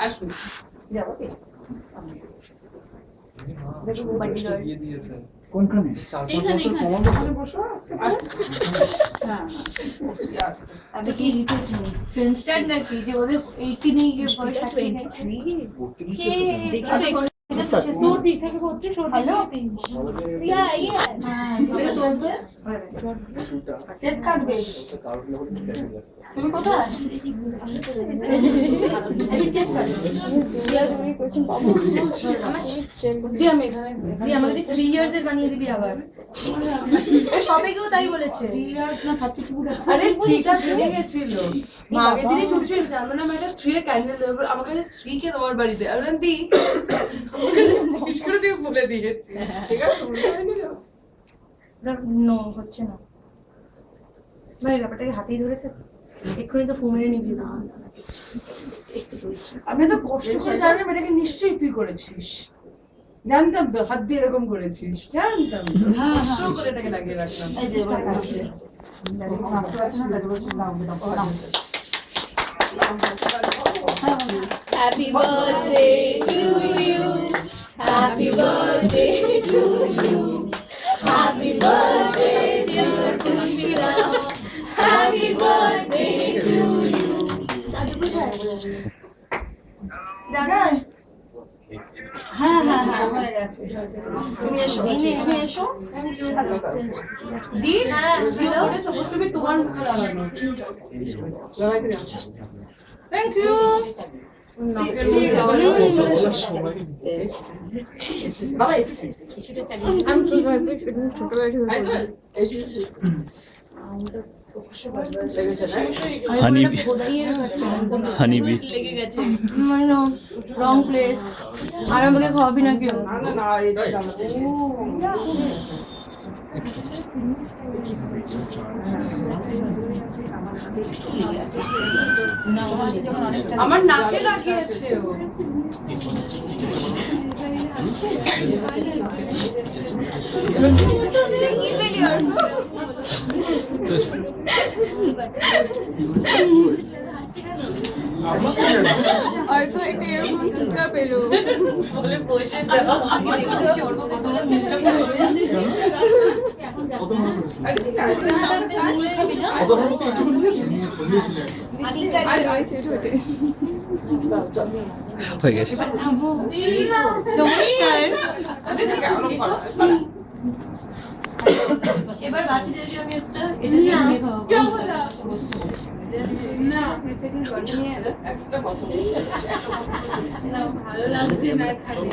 আসুন যাবো কি? কোনখানে? 4-5 বছর কমানো ওখানে বসো, আসতে পারো। হ্যাঁ, আমি কি ফিল্ম স্টার নাকি যে ওদের 18 এর বয়স 23 তোর দিক থেকে 32 ওর দিক থেকে 23 কেক কাটবে। তুমি কোথায়? এই কেক কাটবে। দি আমি এখানে দি আমাকে 3 ইয়ার্স এর বানিয়ে দিবি আবার সবে কেউ তাই বলেছে 3 ইয়ার্স না 32 দেখো। আরে 3টা ভুলে গেছিল মা আগে দিনই 2-3 জানলো না ম্যাডাম 3 এর ক্যান্ডেল দেবো আমাকে 3 কে তোমার বাড়িতে আমি বললাম দি কিস করে দিয়ে ভুলে দিয়েছি ঠিক আছে ভুলে হয়নি তো নো হচ্ছে না ভাই ব্যাপারটাকে হাতেই ধরে থাক এক্ষুনি তো ফোনে নিবি না আমি তো কষ্ট করে জানলাম এটাকে নিশ্চয়ই তুই করেছিস। জানতাম তো হাত দিয়ে এরকম করেছিস, জানতাম তো। কষ্ট করে এটাকে লাগিয়ে রাখলাম। এই যে এবার কাটছে। নাচতে পারছে না, তাকে বলছে নাও দাও। Happy birthday to you. Happy birthday to you. Happy birthday dear Pushpita. Happy birthday to you. জায়গায়? হ্যাঁ হ্যাঁ হ্যাঁ হয়ে গেছে। তুমি এসো, তুমি এসো। দি দি ওরে সাপোজ টু বি তোমার মুখে লাগানো থ্যাংক ইউ বাবা এসে I'm so sorry. ছোট বয়সে হানিবি লেগে গেছে রং প্লেস আর আমাকে খাওয়াবি না কেউ না না না এটা জানাতে। আমার নাকে লাগিয়েছে ও আর তো একটা এরকম টিকা পেলো বলে বসে যাও আমি দেখেছি ওর কত নিচটা করে হয়ে গেছে নমস্কার আরে ঠিক আছে এবার বাকিদেরকে আমি একটা এটা দিয়ে খাওয়াবো না একটা কথা ভালো লাগছে না খালি